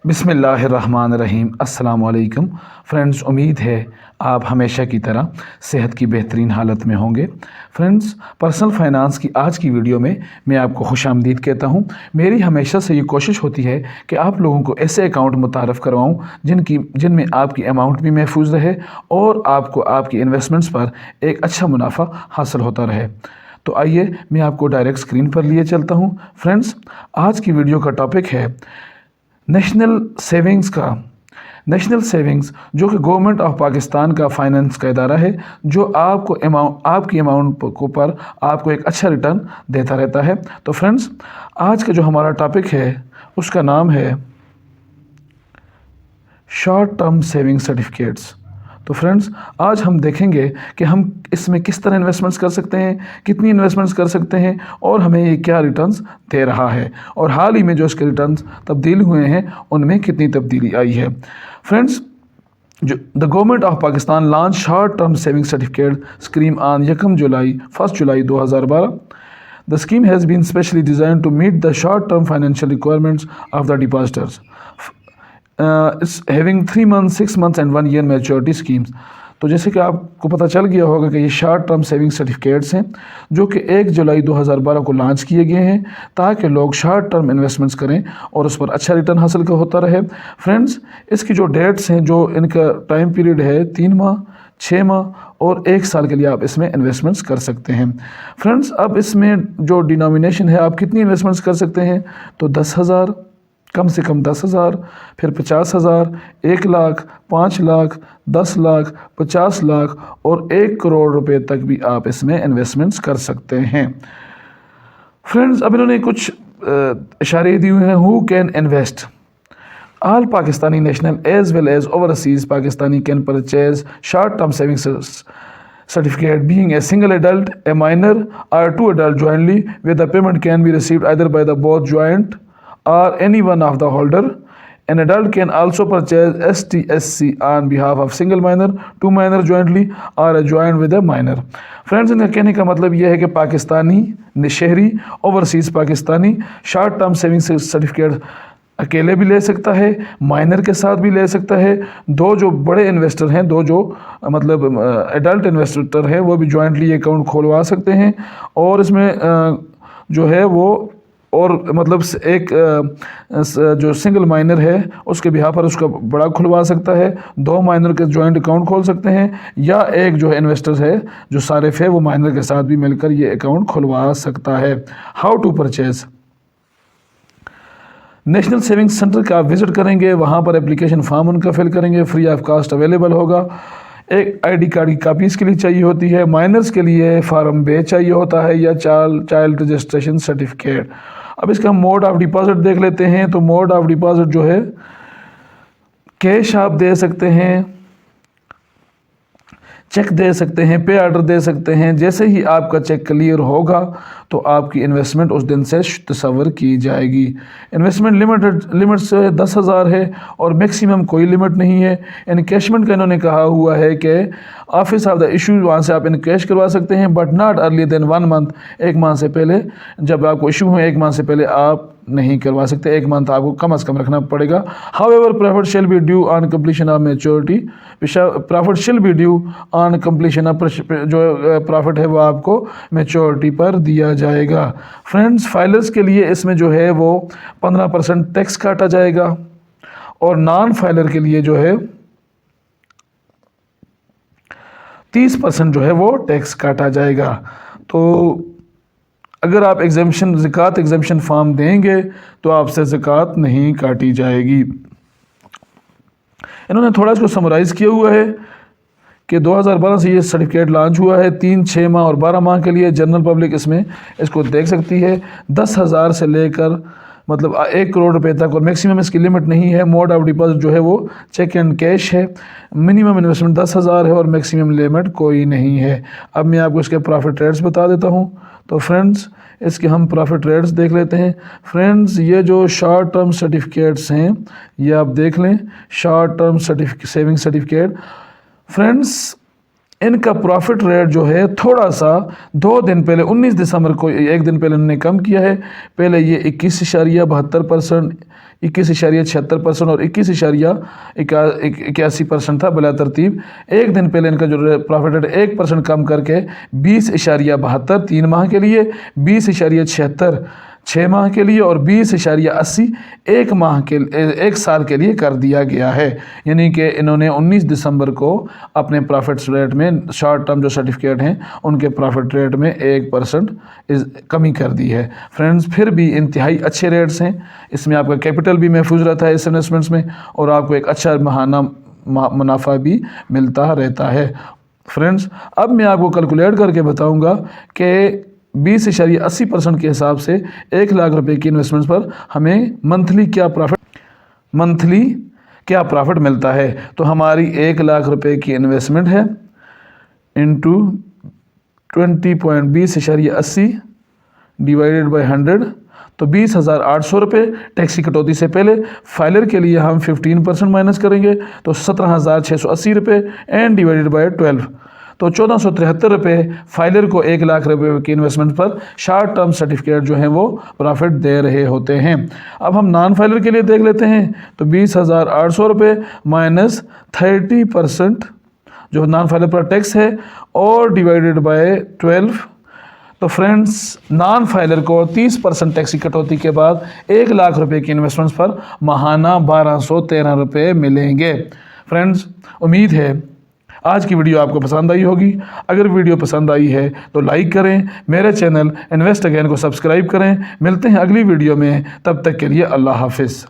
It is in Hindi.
बिस्मिल्लाहिर्रहमानिर्रहीम। अस्सलाम वालेकुम फ्रेंड्स, उम्मीद है आप हमेशा की तरह सेहत की बेहतरीन हालत में होंगे। फ्रेंड्स, पर्सनल फाइनेंस की आज की वीडियो में मैं आपको खुशामदीद कहता हूं। मेरी हमेशा से ये कोशिश होती है कि आप लोगों को ऐसे अकाउंट मुतारफ़ करवाऊं जिनमें आपकी अमाउंट भी महफूज रहे और आपको आपकी इन्वेस्टमेंट्स पर एक अच्छा मुनाफा हासिल होता रहे। तो आइए मैं आपको डायरेक्ट स्क्रीन पर लिए चलता हूँ। फ्रेंड्स, आज की वीडियो का टॉपिक है नेशनल सेविंग्स जो कि गवर्नमेंट ऑफ पाकिस्तान का फाइनेंस का इदारा है, जो आपकी अमाउंट पर आपको एक अच्छा रिटर्न देता रहता है। तो फ्रेंड्स, आज का जो हमारा टॉपिक है उसका नाम है शॉर्ट टर्म सेविंग सर्टिफिकेट्स। तो फ्रेंड्स, आज हम देखेंगे कि हम इसमें किस तरह इन्वेस्टमेंट्स कर सकते हैं, कितनी इन्वेस्टमेंट्स कर सकते हैं और हमें ये क्या रिटर्न्स दे रहा है, और हाल ही में जो इसके रिटर्न्स तब्दील हुए हैं उनमें कितनी तब्दीली आई है। Friends, the government of Pakistan launch short term saving certificate scheme on 1 July 2012। The scheme has been specially designed to meet the short-term financial requirements of the depositors. It's having 3 months, 6 months and 1 year maturity schemes. तो जैसे कि आपको पता चल गया होगा कि ये शॉर्ट टर्म सेविंग सर्टिफिकेट्स हैं जो कि 1 जुलाई 2012 को लॉन्च किए गए हैं ताकि लोग शॉर्ट टर्म इन्वेस्टमेंट्स करें और उस पर अच्छा रिटर्न हासिल होता रहे। फ्रेंड्स, इसकी जो डेट्स हैं, जो इनका टाइम पीरियड है, 3 माह, 6 माह और 1 साल के लिए आप इसमें इन्वेस्टमेंट्स कर सकते हैं। फ्रेंड्स, अब इसमें जो डिनोमिनेशन है, आप कितनी इन्वेस्टमेंट्स कर सकते हैं, तो 10,000, कम से कम 10,000, फिर 50,000, 1 लाख, 5 लाख, 10 लाख, 50 लाख और 1 करोड़ रुपए तक भी आप इसमें इन्वेस्टमेंट्स कर सकते हैं। फ्रेंड्स, अब इन्होंने कुछ इशारे दिए हुए हैं। Who can invest? All Pakistani national as well as overseas Pakistani can purchase short-term savings certificate being a single adult, a minor or 2 adults jointly, where the payment can be received either by the both joint or any one of the holder. An adult can also purchase STSC on behalf of single minor, 2 minor jointly or a joint with a minor. Friends, इनका कहने का मतलब यह है कि पाकिस्तानी शहरी, overseas Pakistani short term saving certificate अकेले भी ले सकता है, माइनर के साथ भी ले सकता है। दो जो बड़े इन्वेस्टर हैं, दो जो मतलब एडल्ट इन्वेस्टर हैं, वो भी जॉइंटली अकाउंट खोलवा सकते हैं और इसमें जो है वो और मतलब एक जो सिंगल माइनर है उसके बिहाफ पर उसका बड़ा खुलवा सकता है। 2 माइनर के जॉइंट अकाउंट खोल सकते हैं या एक जो है इन्वेस्टर है जो सारिफ है वो माइनर के साथ भी मिलकर ये अकाउंट खुलवा सकता है। How to purchase? National savings centre का आप विज़िट करेंगे, वहाँ पर एप्लीकेशन फॉर्म उनका फिल करेंगे, फ्री ऑफ कास्ट अवेलेबल होगा। एक आईडी कार्ड की कापी इसके लिए चाहिए होती है। माइनर्स के लिए फार्म बे चाहिए होता है या चाइल्ड रजिस्ट्रेशन सर्टिफिकेट। अब इसका मोड ऑफ डिपॉजिट देख लेते हैं। तो मोड ऑफ डिपॉजिट जो है, कैश आप दे सकते हैं, चेक दे सकते हैं, पे ऑर्डर दे सकते हैं। जैसे ही आपका चेक क्लियर होगा तो आपकी इन्वेस्टमेंट उस दिन से तस्वर की जाएगी। इन्वेस्टमेंट लिमिट से 10,000 है और मैक्सिमम कोई लिमिट नहीं है। इनकैशमेंट का इन्होंने कहा हुआ है कि ऑफिस ऑफ द इशू, वहाँ से आप इनकैश करवा सकते हैं, but not early than 1 month. 1 माह से पहले, जब आपको इशू हो 1 माह से पहले आप नहीं करवा सकते। 1 मंथ आपको कम से कम रखना पड़ेगा। However profit shall be due on completion of maturity. Profit shall be due on completion of, जो प्रॉफिट है वो आपको मैच्योरिटी पर दिया जाएगा। फ्रेंड्स, फाइलर्स के लिए इसमें जो है वो 15% टैक्स काटा जाएगा और नॉन फाइलर के लिए जो है 30% जो है वो टैक्स काटा जाएगा। तो अगर आप ज़कात एग्जेम्पशन फॉर्म देंगे तो आपसे ज़कात नहीं काटी जाएगी। इन्होंने थोड़ा इसको समराइज़ किया हुआ है कि 2012 से ये सर्टिफिकेट लॉन्च हुआ है। 3, 6 माह और 12 माह के लिए जनरल पब्लिक इसमें इसको देख सकती है। 10,000 से लेकर मतलब 1 करोड़ रुपए तक, और मैक्सिमम इसकी लिमिट नहीं है। मोड ऑफ डिपॉजिट जो है वो चेक एंड कैश है। मिनिमम इन्वेस्टमेंट 10,000 है और मैक्सिमम लिमिट कोई नहीं है। अब मैं आपको इसके प्रॉफिट रेट्स बता देता हूँ। तो फ्रेंड्स, इसके हम प्रॉफिट रेट्स देख लेते हैं। फ्रेंड्स, ये जो शॉर्ट टर्म सर्टिफिकेट्स हैं ये आप देख लें, short term saving certificate. Friends, इनका प्रॉफिट रेट जो है थोड़ा सा 2 दिन पहले 19 दिसंबर को 1 दिन पहले उन्होंने कम किया है। पहले ये 21.72% 21.76% और 21.81% था बिला तरतीब। एक दिन पहले इनका जो प्रॉफिट रेट 1% कम करके 20.72 3 माह के लिए, 20.76 6 माह के लिए और 20.80 1 साल के लिए कर दिया गया है। यानी कि इन्होंने 19 दिसंबर को अपने प्रॉफिट रेट में शॉर्ट टर्म जो सर्टिफिकेट हैं उनके प्रॉफिट रेट में 1% कमी कर दी है। फ्रेंड्स, फिर भी इंतहाई अच्छे रेट्स हैं। इसमें आपका कैपिटल भी महफूज रहता है इस इन्वेस्टमेंट्स में और आपको एक अच्छा माहाना मुनाफा भी मिलता रहता है। फ्रेंड्स, अब मैं आपको कैलकुलेट करके बताऊंगा कि 20.80% के हिसाब से 1 लाख रुपए की इन्वेस्टमेंट्स पर हमें मंथली क्या प्रॉफिट मिलता है। तो हमारी 1 लाख रुपए की इन्वेस्टमेंट है इंटू 20.20.80 डिवाइडेड बाय 100 तो 20,800 रुपये टैक्स की कटौती से पहले। फाइलर के लिए हम 15% माइनस करेंगे तो 17,680 रुपये एंड डिवाइडेड बाय 12 तो 1473 रुपये फाइलर को 1 लाख रुपये की इन्वेस्टमेंट पर शॉर्ट टर्म सर्टिफिकेट जो हैं वो प्रॉफिट दे रहे होते हैं। अब हम नॉन फाइलर के लिए देख लेते हैं तो 20,800 रुपये माइनस 30% जो नॉन फाइलर पर टैक्स है और डिवाइडेड बाय 12 तो फ्रेंड्स, नॉन फाइलर को 30% टैक्स की कटौती के बाद 1 लाख रुपए की इन्वेस्टमेंट्स पर माहाना 1213 रुपये मिलेंगे। फ्रेंड्स, उम्मीद है आज की वीडियो आपको पसंद आई होगी। अगर वीडियो पसंद आई है तो लाइक करें, मेरे चैनल इन्वेस्ट अगेन को सब्सक्राइब करें। मिलते हैं अगली वीडियो में, तब तक के लिए अल्लाह हाफिज़।